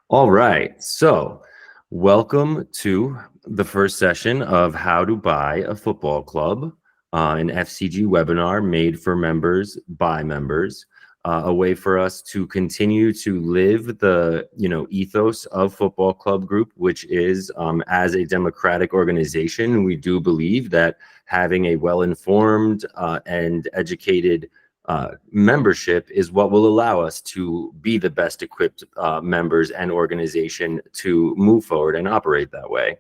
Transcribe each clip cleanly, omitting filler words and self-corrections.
All right, so welcome to the first session of How to Buy a Football Club, an FCG webinar made for members by members, a way for us to continue to live the ethos of Football Club Group, which is as a democratic organization, we do believe that having a well-informed and educated membership is what will allow us to be the best equipped members and organization to move forward and operate that way.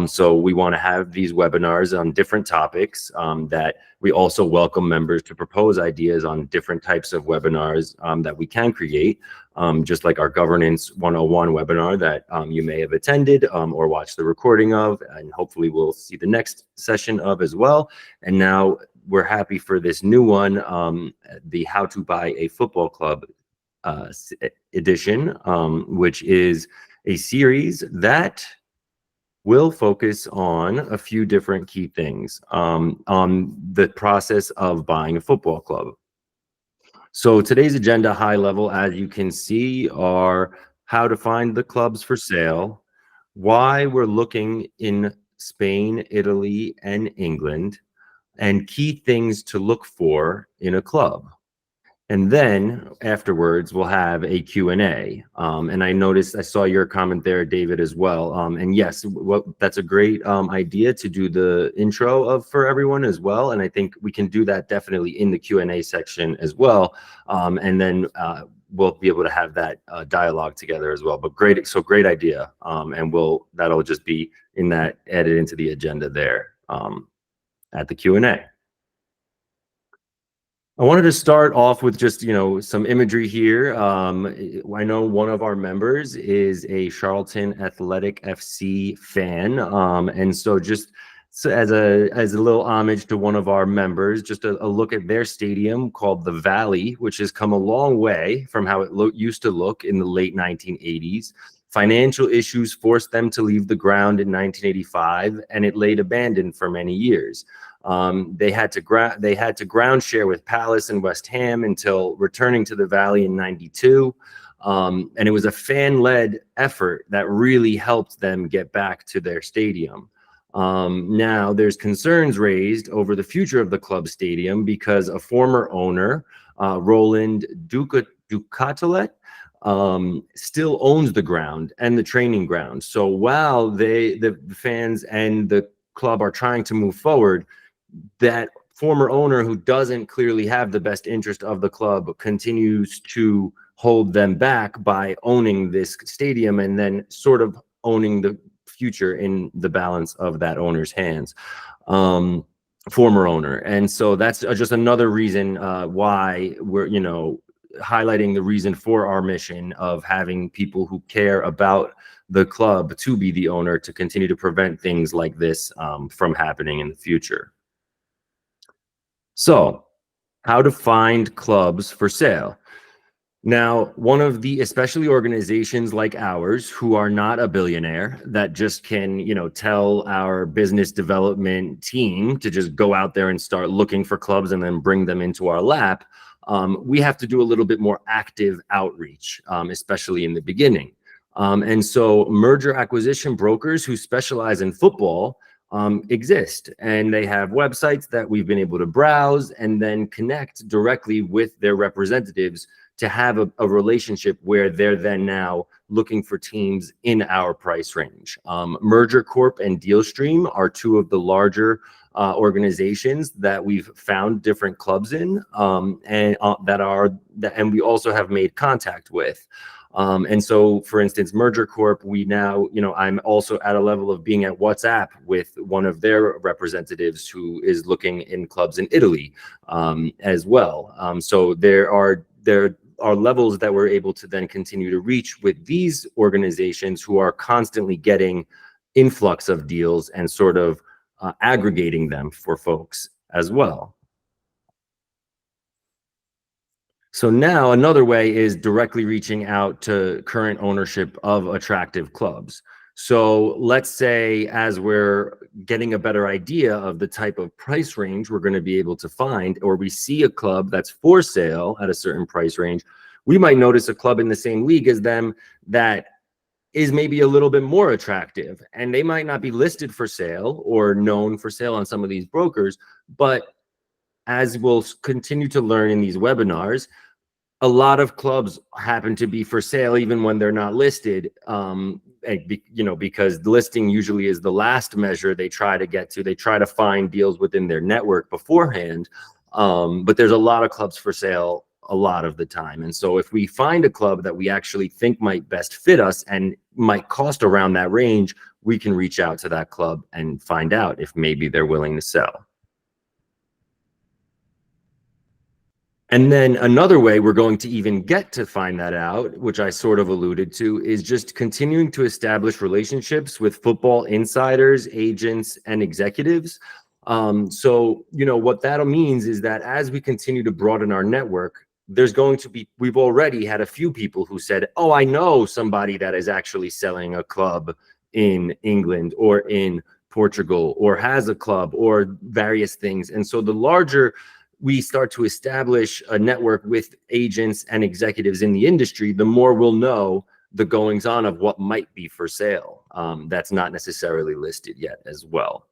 So we want to have these webinars on different topics that we also welcome members to propose ideas on different types of webinars that we can create, just like our Governance 101 webinar that you may have attended or watched the recording of, and hopefully we'll see the next session of as well. And now we're happy for this new one, the How to Buy a Football Club edition, which is a series that will focus on a few different key things on the process of buying a football club. So today's agenda, high level, as you can see, are how to find the clubs for sale, why we're looking in Spain, Italy, and England, and key things to look for in a club. And then afterwards, we'll have a Q&A. And I saw your comment there, David, as well. And yes, that's a great idea to do the intro for everyone as well. And I think we can do that definitely in the Q&A section as well. And then we'll be able to have that dialogue together as well. But great idea. And that'll just be added into the agenda there at the Q&A. I wanted to start off with just, some imagery here. I know one of our members is a Charlton Athletic FC fan. And so just as a little homage to one of our members, just a look at their stadium called the Valley, which has come a long way from how it used to look in the late 1980s. Financial issues forced them to leave the ground in 1985, and it laid abandoned for many years. They had to ground share with Palace and West Ham until returning to the Valley in '92. And it was a fan-led effort that really helped them get back to their stadium. Now there's concerns raised over the future of the club stadium because a former owner, Roland Ducatelet, still owns the ground and the training ground. So while the fans and the club are trying to move forward, that former owner, who doesn't clearly have the best interest of the club, continues to hold them back by owning this stadium and then sort of owning the future in the balance of that owner's hands, former owner. And so that's just another reason why we're, highlighting the reason for our mission of having people who care about the club to be the owner, to continue to prevent things like this from happening in the future. So, how to find clubs for sale. Now, one of the, especially organizations like ours, who are not a billionaire, that just can, tell our business development team to just go out there and start looking for clubs and then bring them into our lap, we have to do a little bit more active outreach, especially in the beginning. And so merger acquisition brokers who specialize in football exist, and they have websites that we've been able to browse and then connect directly with their representatives to have a relationship where they're then now looking for teams in our price range. Merger Corp and DealStream are two of the larger organizations that we've found different clubs in, and we also have made contact with. And so, for instance, Merger Corp, we now, I'm also at a level of being at WhatsApp with one of their representatives who is looking in clubs in Italy as well. So there are levels that we're able to then continue to reach with these organizations who are constantly getting influx of deals and sort of aggregating them for folks as well. So now another way is directly reaching out to current ownership of attractive clubs. So let's say, as we're getting a better idea of the type of price range we're going to be able to find, or we see a club that's for sale at a certain price range, we might notice a club in the same league as them that is maybe a little bit more attractive, and they might not be listed for sale or known for sale on some of these brokers. But as we'll continue to learn in these webinars, a lot of clubs happen to be for sale even when they're not listed, because listing usually is the last measure they try to get to. They try to find deals within their network beforehand, but there's a lot of clubs for sale a lot of the time. And so if we find a club that we actually think might best fit us and might cost around that range, we can reach out to that club and find out if maybe they're willing to sell. And then another way we're going to even get to find that out, which I sort of alluded to, is just continuing to establish relationships with football insiders, agents, and executives. So, what that means is that as we continue to broaden our network, there's going to be, we've already had a few people who said, oh, I know somebody that is actually selling a club in England or in Portugal, or has a club, or various things. And so the larger we start to establish a network with agents and executives in the industry, the more we'll know the goings on of what might be for sale, that's not necessarily listed yet as well.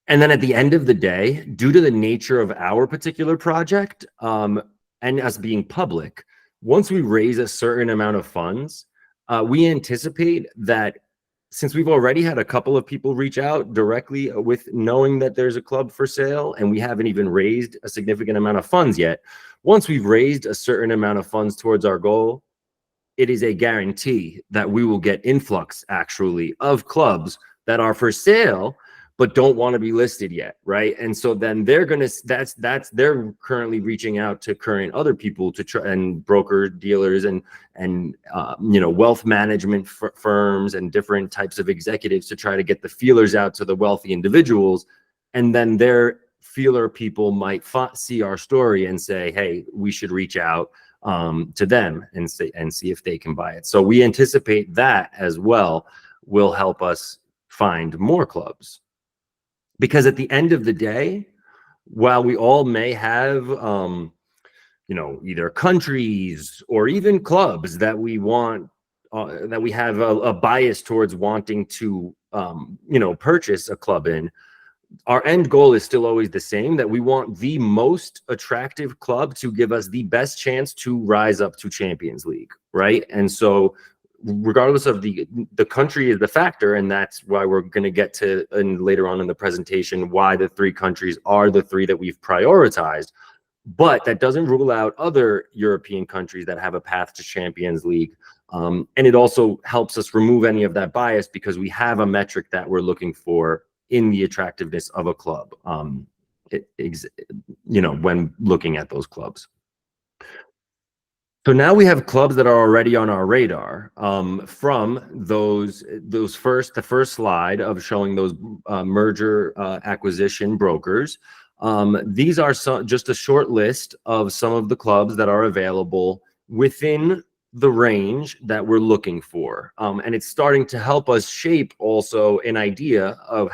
And then at the end of the day, due to the nature of our particular project, and us being public, once we raise a certain amount of funds, we anticipate that, since we've already had a couple of people reach out directly with knowing that there's a club for sale, and we haven't even raised a significant amount of funds yet, once we've raised a certain amount of funds towards our goal, it is a guarantee that we will get influx actually of clubs that are for sale but don't want to be listed yet, right? And so then they're they're currently reaching out to current other people to try, and broker dealers and wealth management firms and different types of executives to try to get the feelers out to the wealthy individuals. And then their feeler people might see our story and say, hey, we should reach out to them and see if they can buy it. So we anticipate that as well will help us find more clubs. Because at the end of the day, while we all may have, either countries or even clubs that we want, that we have a bias towards wanting to, purchase a club in, our end goal is still always the same, that we want the most attractive club to give us the best chance to rise up to Champions League, right? And so regardless of the country is the factor, and that's why we're going to get to, and later on in the presentation, why the 3 countries are the 3 that we've prioritized. But that doesn't rule out other European countries that have a path to Champions League. And it also helps us remove any of that bias because we have a metric that we're looking for in the attractiveness of a club, when looking at those clubs. So now we have clubs that are already on our radar, from the first slide of showing those merger acquisition brokers. These are just a short list of some of the clubs that are available within the range that we're looking for. And it's starting to help us shape also an idea of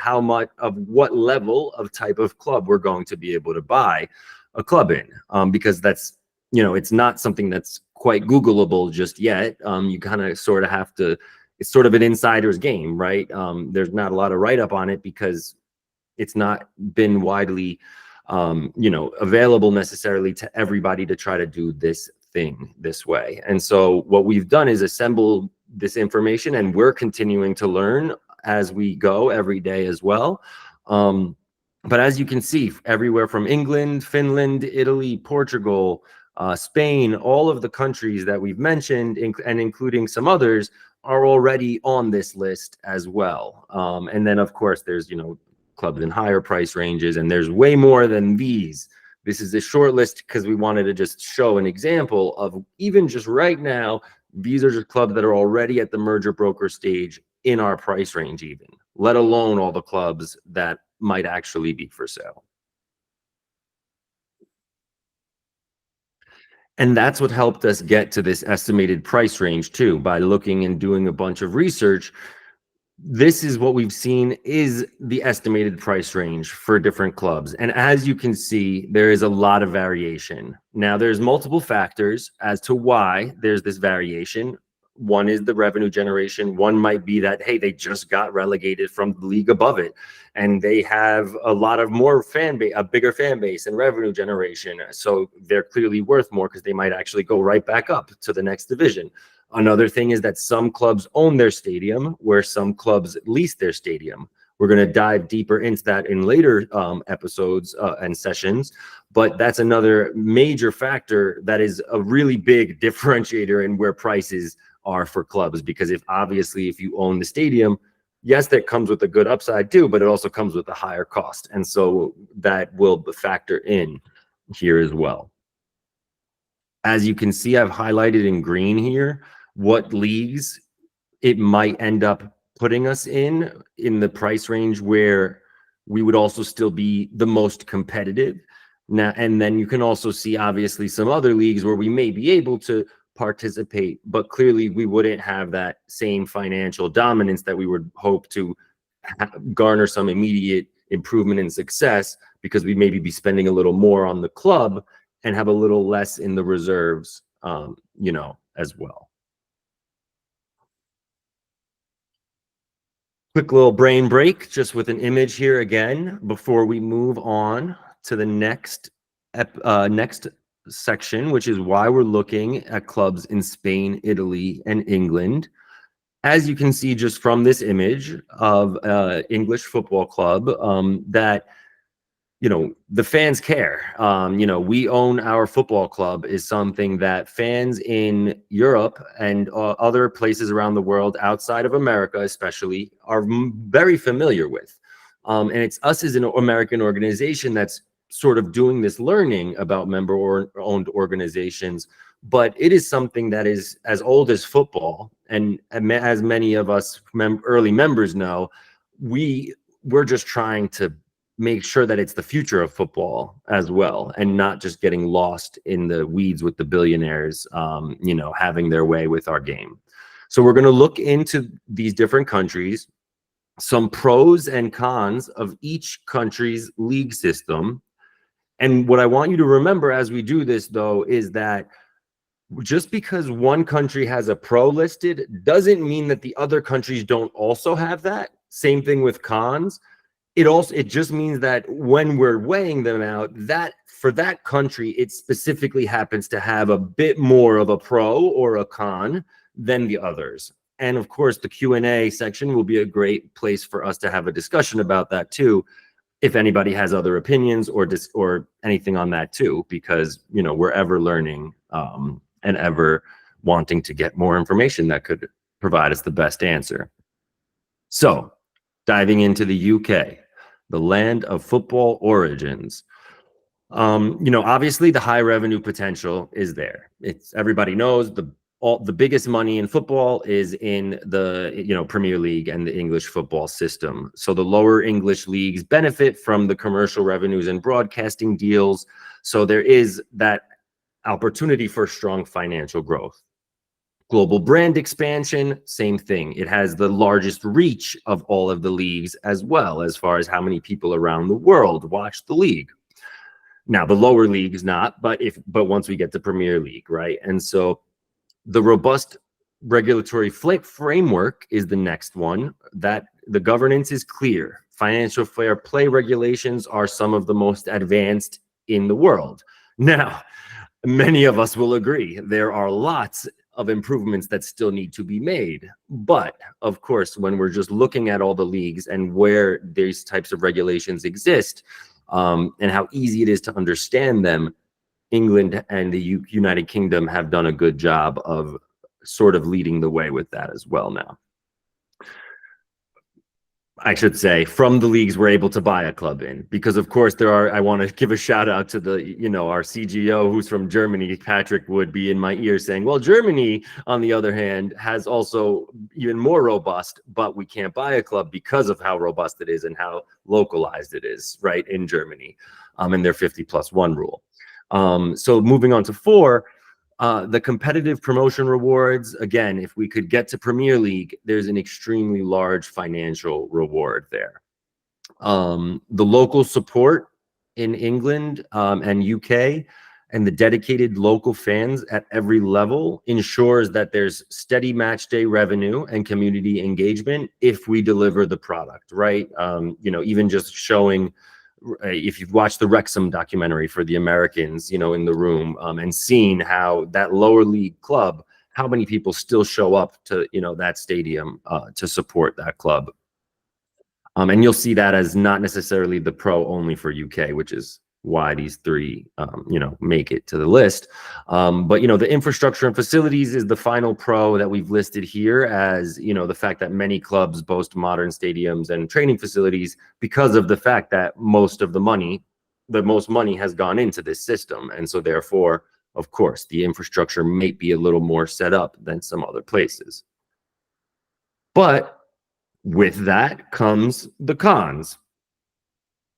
what level of type of club we're going to be able to buy a club in, because that's, it's not something that's quite Googleable just yet. You kind of sort of have to, it's sort of an insider's game, right? There's not a lot of write-up on it because it's not been widely, available necessarily to everybody to try to do this thing this way. And so what we've done is assemble this information, and we're continuing to learn as we go every day as well. But as you can see, everywhere from England, Finland, Italy, Portugal, Spain, all of the countries that we've mentioned, and including some others, are already on this list as well. And then, of course, there's, clubs in higher price ranges, and there's way more than these. This is a short list because we wanted to just show an example of, even just right now, these are just clubs that are already at the merger broker stage in our price range even, let alone all the clubs that might actually be for sale. And that's what helped us get to this estimated price range too, by looking and doing a bunch of research. this is what we've seen is the estimated price range for different clubs. And as you can see, there is a lot of variation. Now, there's multiple factors as to why there's this variation. One is the revenue generation. One might be that, hey, they just got relegated from the league above it, and they have a lot of more fan base, a bigger fan base and revenue generation. So they're clearly worth more because they might actually go right back up to the next division. Another thing is that some clubs own their stadium, where some clubs lease their stadium. We're going to dive deeper into that in later episodes and sessions, but that's another major factor that is a really big differentiator in where prices are for clubs. Because if you own the stadium, yes, that comes with a good upside too, but it also comes with a higher cost, and so that will factor in here as well. As you can see, I've highlighted in green here what leagues it might end up putting us in the price range where we would also still be the most competitive. Now, and then you can also see obviously some other leagues where we may be able to participate, but clearly we wouldn't have that same financial dominance that we would hope to garner some immediate improvement and success, because we maybe be spending a little more on the club and have a little less in the reserves, as well. Quick little brain break, just with an image here again, before we move on to the next section, which is why we're looking at clubs in Spain, Italy, and England. As you can see just from this image of English football club, that the fans care. We own our football club is something that fans in Europe and other places around the world outside of America especially are very familiar with. And it's us as an American organization that's sort of doing this learning about member-owned organizations, but it is something that is as old as football. And as many of us early members know, we're just trying to make sure that it's the future of football as well, and not just getting lost in the weeds with the billionaires, having their way with our game. So we're going to look into these different countries, some pros and cons of each country's league system. And what I want you to remember as we do this, though, is that just because one country has a pro listed doesn't mean that the other countries don't also have that. Same thing with cons. It just means that when we're weighing them out, that for that country, it specifically happens to have a bit more of a pro or a con than the others. And of course, the Q&A section will be a great place for us to have a discussion about that too, if anybody has other opinions or anything on that too, because we're ever learning and ever wanting to get more information that could provide us the best answer. So, diving into the UK, the land of football origins. Obviously the high revenue potential is there. Everybody knows the biggest money in football is in the Premier League and the English football system. So the lower English leagues benefit from the commercial revenues and broadcasting deals. So there is that opportunity for strong financial growth. Global brand expansion, same thing. It has the largest reach of all of the leagues as well, as far as how many people around the world watch the league. Now, the lower leagues not, but once we get to Premier League, right? And so the robust regulatory framework is the next one, that the governance is clear. Financial fair play regulations are some of the most advanced in the world. Now, many of us will agree there are lots of improvements that still need to be made. But of course, when we're just looking at all the leagues and where these types of regulations exist, and how easy it is to understand them, England and the United Kingdom have done a good job of sort of leading the way with that as well now. I should say, from the leagues we're able to buy a club in, because of course I want to give a shout out to our CGO who's from Germany. Patrick would be in my ear saying, well, Germany, on the other hand, has also even more robust, but we can't buy a club because of how robust it is and how localized it is, right, in Germany, and their 50+1 rule. So moving on to 4, The competitive promotion rewards, again, if we could get to Premier League, there's an extremely large financial reward there. The local support in England and UK and the dedicated local fans at every level ensures that there's steady match day revenue and community engagement if we deliver the product, right? Even just showing, if you've watched the Wrexham documentary for the Americans, in the room, and seen how that lower league club, how many people still show up to, that stadium to support that club. And you'll see that as not necessarily the pro only for UK, which is why these three, make it to the list. But, the infrastructure and facilities is the final pro that we've listed here as, the fact that many clubs boast modern stadiums and training facilities because of the fact that most money has gone into this system. And so therefore, of course, the infrastructure may be a little more set up than some other places. But with that comes the cons.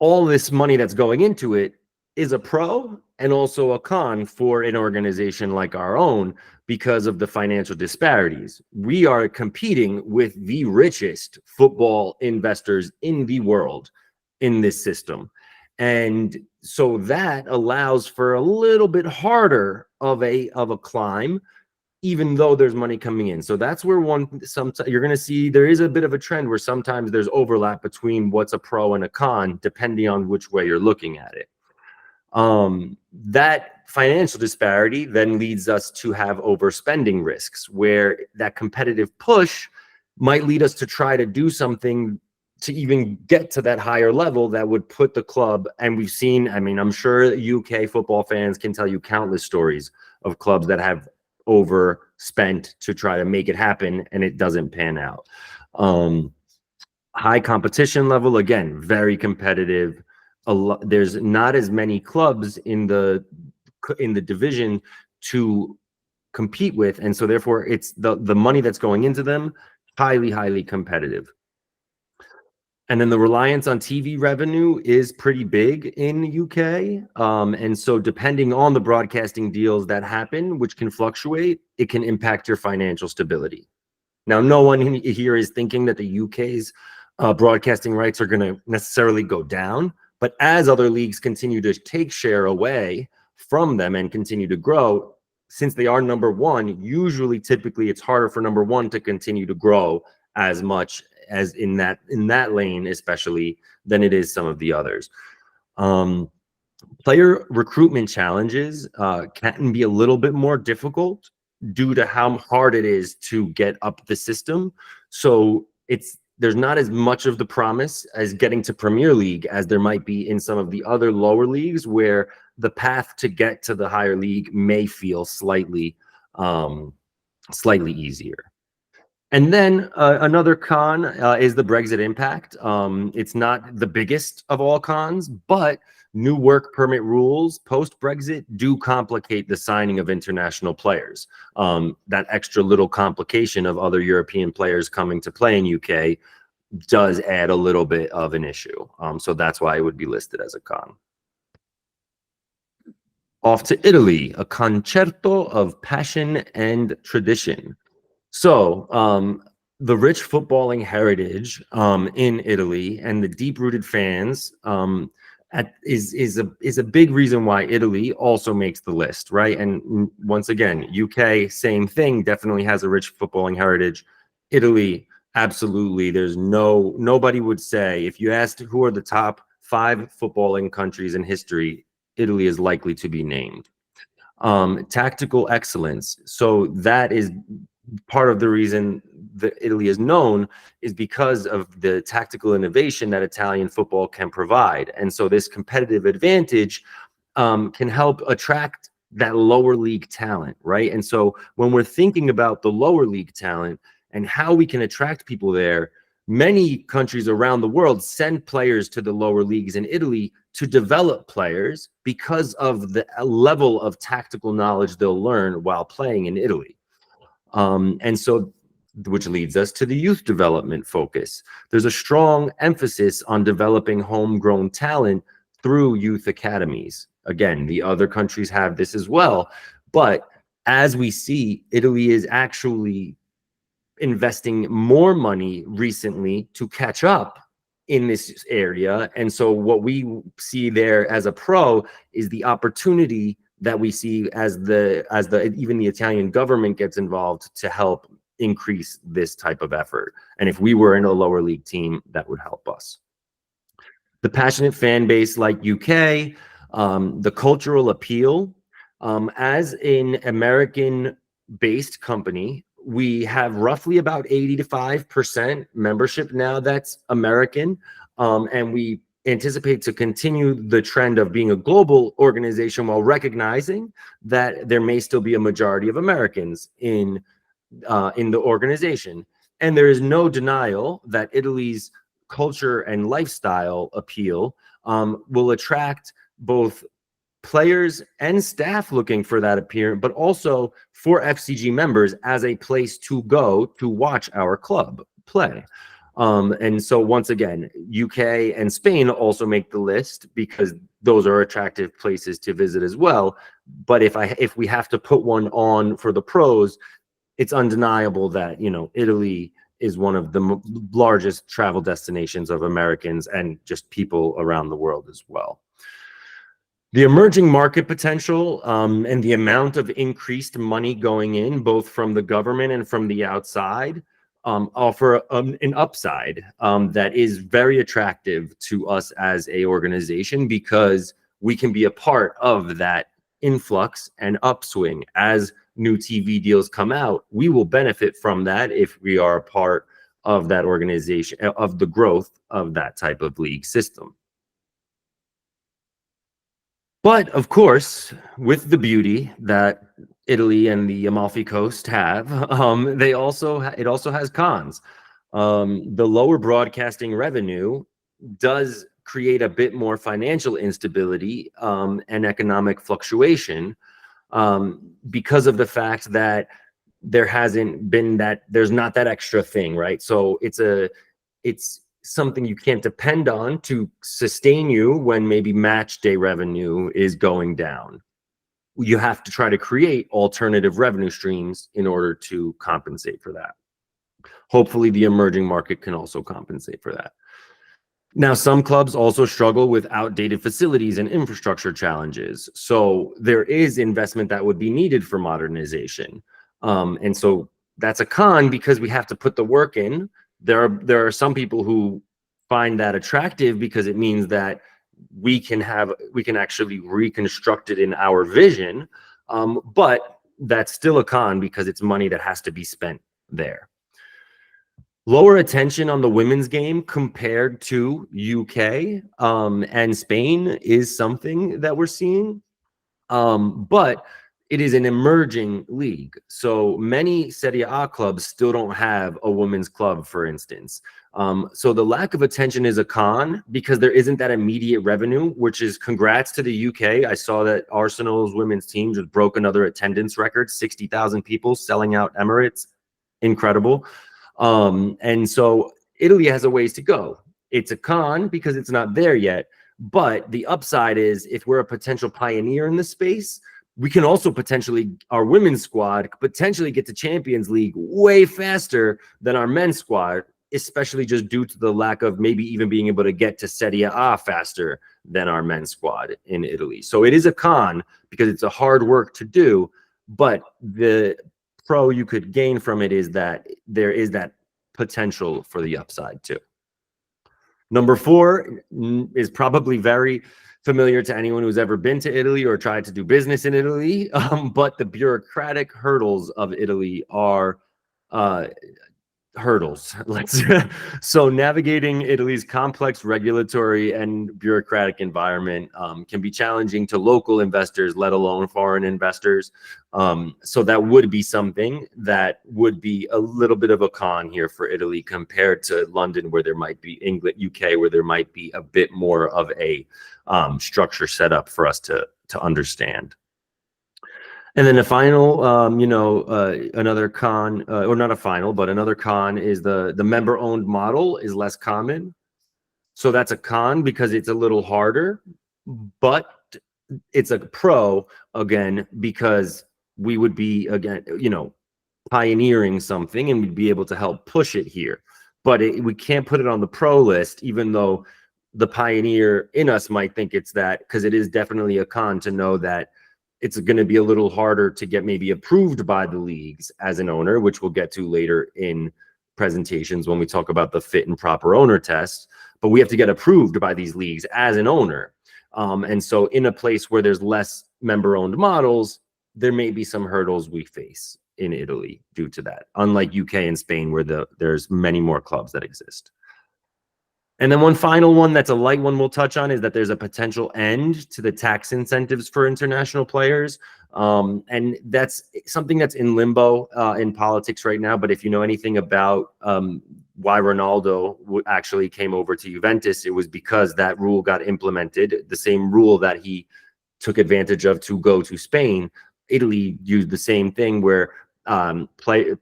All this money that's going into it is a pro and also a con for an organization like our own because of the financial disparities. We are competing with the richest football investors in the world in this system. And so that allows for a little bit harder of a climb, even though there's money coming in. So that's where sometimes you're going to see there is a bit of a trend where sometimes there's overlap between what's a pro and a con, depending on which way you're looking at it. That financial disparity then leads us to have overspending risks, where that competitive push might lead us to try to do something to even get to that higher level that would put the club. And we've seen, I'm sure UK football fans can tell you countless stories of clubs that have overspent to try to make it happen and it doesn't pan out. High competition level, again, very competitive. There's not as many clubs in the division to compete with, and so therefore it's the money that's going into them highly competitive. And then the reliance on TV revenue is pretty big in the UK. And so depending on the broadcasting deals that happen, which can fluctuate, it can impact your financial stability. Now, no one here is thinking that the UK's broadcasting rights are going to necessarily go down. But as other leagues continue to take share away from them and continue to grow, since they are number one, typically it's harder for number one to continue to grow as much as in that lane, especially, than it is some of the others. Player recruitment challenges can be a little bit more difficult due to how hard it is to get up the system. So there's not as much of the promise as getting to Premier League as there might be in some of the other lower leagues, where the path to get to the higher league may feel slightly easier. And then another con is the Brexit impact. It's not the biggest of all cons, but new work permit rules post-Brexit do complicate the signing of international players. That extra little complication of other European players coming to play in UK does add a little bit of an issue. So that's why it would be listed as a con. Off to Italy, a concerto of passion and tradition. So the rich footballing heritage in Italy and the deep-rooted fans is a big reason why Italy also makes the list, right? And once again, UK, same thing, definitely has a rich footballing heritage. Italy, absolutely. Nobody would say, if you asked who are the top 5 footballing countries in history, Italy is likely to be named. Tactical excellence. So that is part of the reason that Italy is known, is because of the tactical innovation that Italian football can provide. And so this competitive advantage can help attract that lower league talent, right? And so when we're thinking about the lower league talent and how we can attract people there, many countries around the world send players to the lower leagues in Italy to develop players because of the level of tactical knowledge they'll learn while playing in Italy. And so, which leads us to the youth development focus. There's a strong emphasis on developing homegrown talent through youth academies. Again, the other countries have this as well, but as we see, Italy is actually investing more money recently to catch up in this area. And so what we see there as a pro is the opportunity that we see as the even the Italian government gets involved to help increase this type of effort. And if we were in a lower league team, that would help us. The passionate fan base like UK, the cultural appeal. As an American-based company, we have roughly about 85% membership now that's American, and we anticipate to continue the trend of being a global organization while recognizing that there may still be a majority of Americans in the organization. And there is no denial that Italy's culture and lifestyle appeal will attract both players and staff looking for that appearance, but also for FCG members as a place to go to watch our club play. And so once again, UK and Spain also make the list because those are attractive places to visit as well. But if we have to put one on for the pros, it's undeniable that, you know, Italy is one of the largest travel destinations of Americans and just people around the world as well. The emerging market potential and the amount of increased money going in, both from the government and from the outside, offer an upside that is very attractive to us as a organization, because we can be a part of that influx and upswing. As new TV deals come out, we will benefit from that if we are a part of that organization, of the growth of that type of league system. But of course, with the beauty that Italy and the Amalfi Coast have, it also has cons. The lower broadcasting revenue does create a bit more financial instability and economic fluctuation, because of the fact that there's not that extra thing, right? So it's something you can't depend on to sustain you when maybe match day revenue is going down. You have to try to create alternative revenue streams in order to compensate for that. Hopefully the emerging market can also compensate for that. Now, some clubs also struggle with outdated facilities and infrastructure challenges. So there is investment that would be needed for modernization. And so that's a con, because we have to put the work in. There are some people who find that attractive because it means that we can actually reconstruct it in our vision. But that's still a con because it's money that has to be spent there. Lower attention on the women's game compared to UK and Spain is something that we're seeing. But it is an emerging league. So many Serie A clubs still don't have a women's club, for instance. So the lack of attention is a con because there isn't that immediate revenue, which is congrats to the UK. I saw that Arsenal's women's team just broke another attendance record, 60,000 people selling out Emirates. Incredible. And so Italy has a ways to go. It's a con because it's not there yet. But the upside is, if we're a potential pioneer in the space, we can also potentially, our women's squad could potentially get to Champions League way faster than our men's squad, especially just due to the lack of maybe even being able to get to Serie A faster than our men's squad in Italy. So it is a con because it's a hard work to do, but the pro you could gain from it is that there is that potential for the upside too. Number 4 is probably very familiar to anyone who's ever been to Italy or tried to do business in Italy, but the bureaucratic hurdles of Italy are hurdles. So navigating Italy's complex regulatory and bureaucratic environment can be challenging to local investors, let alone foreign investors. So that would be something that would be a little bit of a con here for Italy compared to London, where there might be England, UK, where there might be a bit more of a structure set up for us to understand. And then the final, another con, or not a final, but another con is the member-owned model is less common. So that's a con because it's a little harder, but it's a pro, again, because we would be, again, pioneering something, and we'd be able to help push it here. But we can't put it on the pro list, even though the pioneer in us might think it's that, because it is definitely a con to know that it's going to be a little harder to get maybe approved by the leagues as an owner, which we'll get to later in presentations when we talk about the fit and proper owner test. But we have to get approved by these leagues as an owner. And so in a place where there's less member-owned models, there may be some hurdles we face in Italy due to that, unlike UK and Spain, where there's many more clubs that exist. And then one final one that's a light one we'll touch on is that there's a potential end to the tax incentives for international players. And that's something that's in limbo in politics right now. But if you know anything about why Ronaldo actually came over to Juventus, it was because that rule got implemented, the same rule that he took advantage of to go to Spain. Italy used the same thing where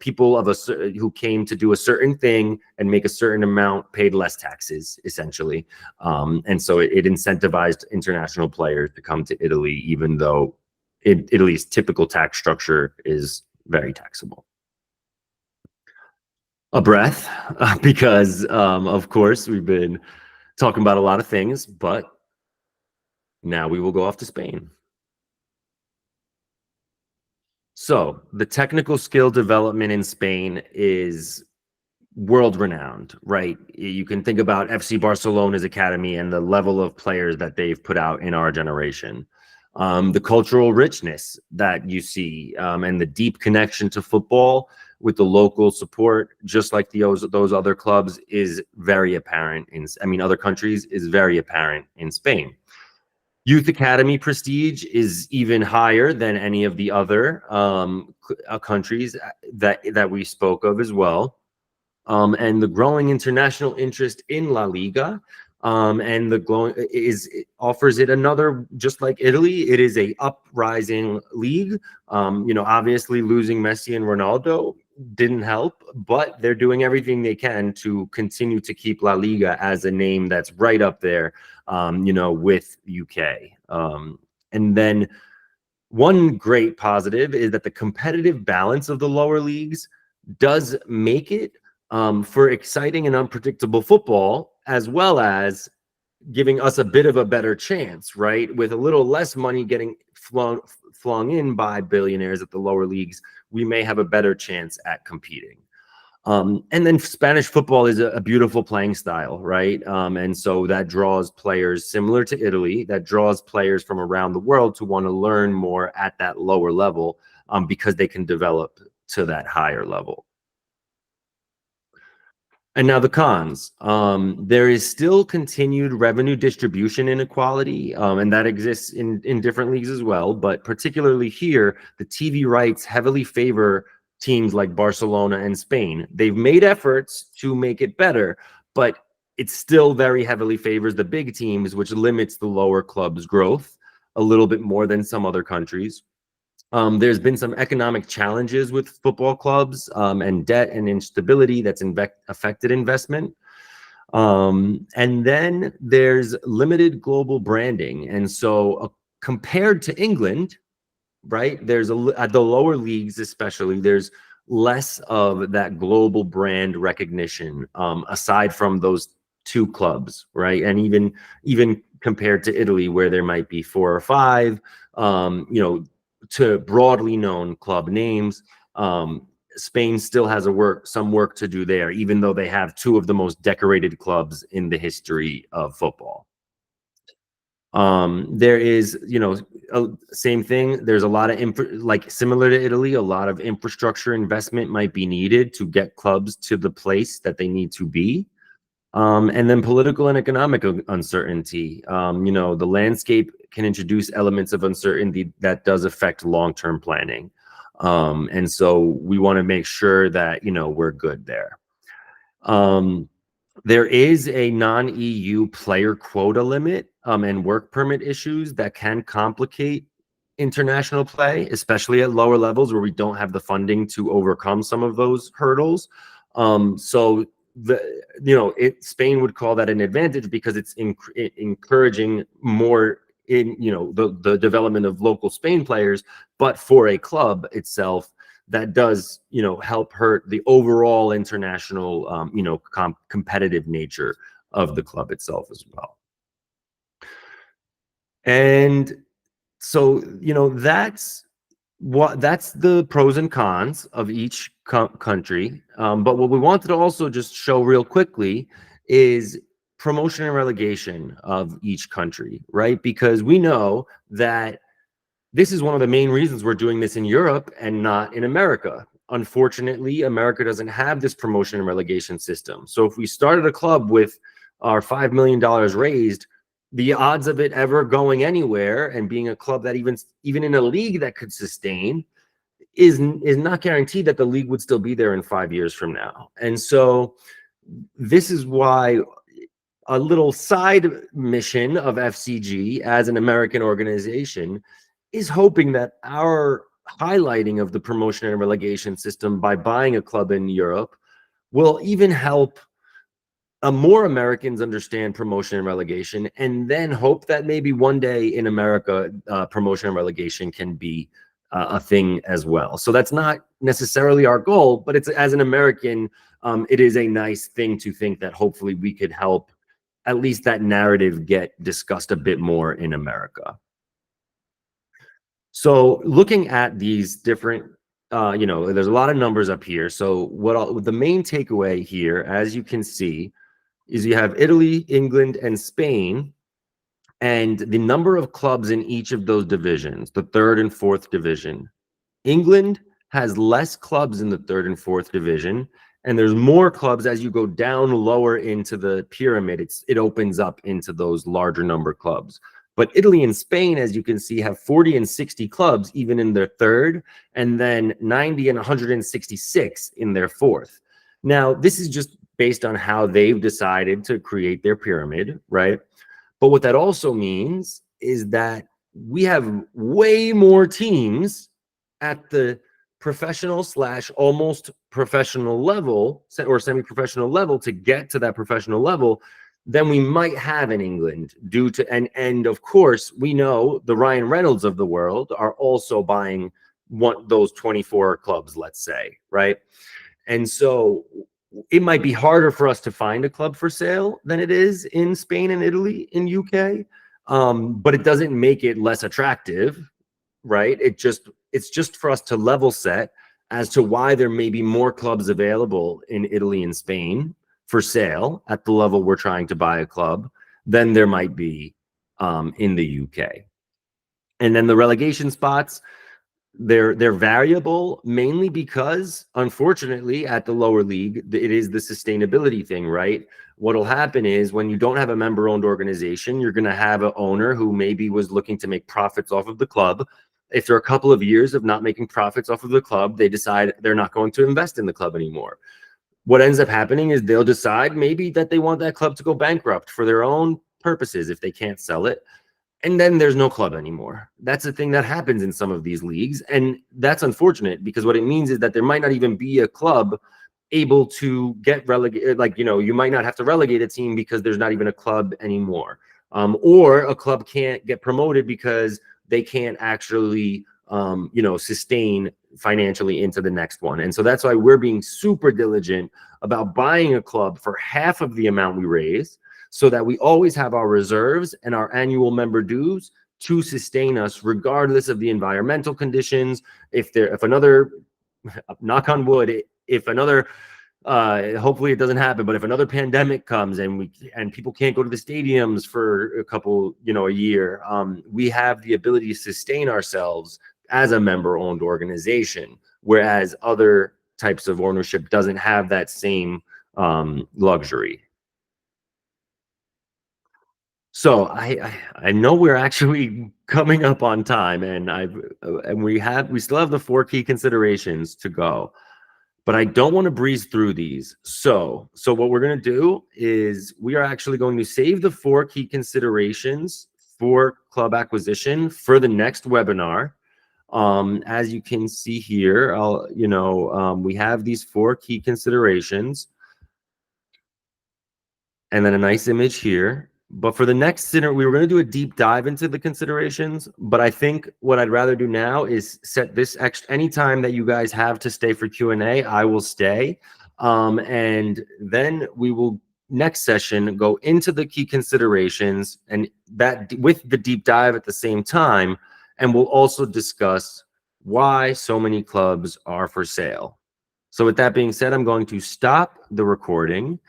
people who came to do a certain thing and make a certain amount paid less taxes, essentially. And so it incentivized international players to come to Italy, even though Italy's typical tax structure is very taxable. A breath, because of course we've been talking about a lot of things, but now we will go off to Spain. So the technical skill development in Spain is world renowned, right? You can think about FC Barcelona's academy and the level of players that they've put out in our generation. The cultural richness that you see, and the deep connection to football with the local support, just like those other clubs, is very apparent other countries, is very apparent in Spain. Youth academy prestige is even higher than any of the other countries that we spoke of as well. And the growing international interest in La Liga, and offers it another, just like Italy, it is a uprising league. Obviously losing Messi and Ronaldo didn't help, but they're doing everything they can to continue to keep La Liga as a name that's right up there, with UK. And then one great positive is that the competitive balance of the lower leagues does make it for exciting and unpredictable football, as well as giving us a bit of a better chance, right? With a little less money getting flung in by billionaires at the lower leagues, we may have a better chance at competing. And then Spanish football is a beautiful playing style, right? And so that draws players similar to Italy, that draws players from around the world to want to learn more at that lower level, because they can develop to that higher level. And now the cons. There is still continued revenue distribution inequality, and that exists in different leagues as well. But particularly here, the TV rights heavily favor teams like Barcelona and Spain. They've made efforts to make it better, but it still very heavily favors the big teams, which limits the lower clubs' growth a little bit more than some other countries. There's been some economic challenges with football clubs, and debt and instability that's affected investment. And then there's limited global branding. And so compared to England, right, there's at the lower leagues especially, there's less of that global brand recognition, aside from those two clubs, right? And even compared to Italy, where there might be 4 or 5, to broadly known club names. Spain still has some work to do there, even though they have 2 of the most decorated clubs in the history of football. There is, same thing. There's a lot of similar to Italy, a lot of infrastructure investment might be needed to get clubs to the place that they need to be. And then political and economic uncertainty. The landscape can introduce elements of uncertainty that does affect long-term planning. And so we want to make sure that, we're good there. There is a non-EU player quota limit, and work permit issues that can complicate international play, especially at lower levels where we don't have the funding to overcome some of those hurdles. So Spain would call that an advantage because it's encouraging more in, the development of local Spain players, but for a club itself that does, help hurt the overall international, competitive nature of the club itself as well. And so, that's the pros and cons of each country. But what we wanted to also just show real quickly is promotion and relegation of each country, right? Because we know that this is one of the main reasons we're doing this in Europe and not in America. Unfortunately, America doesn't have this promotion and relegation system. So if we started a club with our $5 million raised, the odds of it ever going anywhere and being a club that even in a league that could sustain is not guaranteed that the league would still be there in 5 years from now. And so this is why a little side mission of FCG as an American organization is hoping that our highlighting of the promotion and relegation system by buying a club in Europe will even help more Americans understand promotion and relegation, and then hope that maybe one day in America, promotion and relegation can be a thing as well. So that's not necessarily our goal, but it's, as an American, it is a nice thing to think that hopefully we could help at least that narrative get discussed a bit more in America. So looking at these different, there's a lot of numbers up here. So the main takeaway here, as you can see, is you have Italy, England, and Spain, and the number of clubs in each of those divisions, the third and fourth division. England has less clubs in the third and fourth division, and there's more clubs as you go down lower into the pyramid. It opens up into those larger number clubs. But Italy and Spain, as you can see, have 40 and 60 clubs even in their third, and then 90 and 166 in their fourth. Now, this is just based on how they've decided to create their pyramid, right? But what that also means is that we have way more teams at the professional / almost professional level, or semi-professional level, to get to that professional level than we might have in England, due to, and of course, we know the Ryan Reynolds of the world are also buying those 24 clubs, let's say, right? And so it might be harder for us to find a club for sale than it is in Spain and Italy, in UK, but it doesn't make it less attractive, right? It's just for us to level set as to why there may be more clubs available in Italy and Spain for sale at the level we're trying to buy a club than there might be in the UK. And then the relegation spots, they're variable, mainly because, unfortunately, at the lower league, it is the sustainability thing, right? What'll happen is, when you don't have a member-owned organization, you're going to have an owner who maybe was looking to make profits off of the club. After a couple of years of not making profits off of the club, they decide they're not going to invest in the club anymore. What ends up happening is they'll decide maybe that they want that club to go bankrupt for their own purposes if they can't sell it. And then there's no club anymore. That's the thing that happens in some of these leagues. And that's unfortunate, because what it means is that there might not even be a club able to get relegated. Like, you might not have to relegate a team because there's not even a club anymore. Or a club can't get promoted because they can't actually, sustain financially into the next one. And so that's why we're being super diligent about buying a club for half of the amount we raise, so that we always have our reserves and our annual member dues to sustain us regardless of the environmental conditions. If another, knock on wood, if another, hopefully it doesn't happen, but if another pandemic comes and people can't go to the stadiums for a couple, a year, we have the ability to sustain ourselves as a member-owned organization, whereas other types of ownership doesn't have that same luxury. So I know we're actually coming up on time, and we still have the 4 key considerations to go, but I don't want to breeze through these. So what we're going to do is we are actually going to save the 4 key considerations for club acquisition for the next webinar. As you can see here, we have these 4 key considerations, and then a nice image here. But for the next dinner, we were going to do a deep dive into the considerations. But I think what I'd rather do now is set this extra, any time that you guys have to stay for Q&A, I will stay. And then we will next session go into the key considerations, and that with the deep dive at the same time. And we'll also discuss why so many clubs are for sale. So with that being said, I'm going to stop the recording,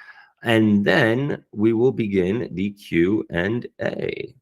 and then we will begin the Q&A.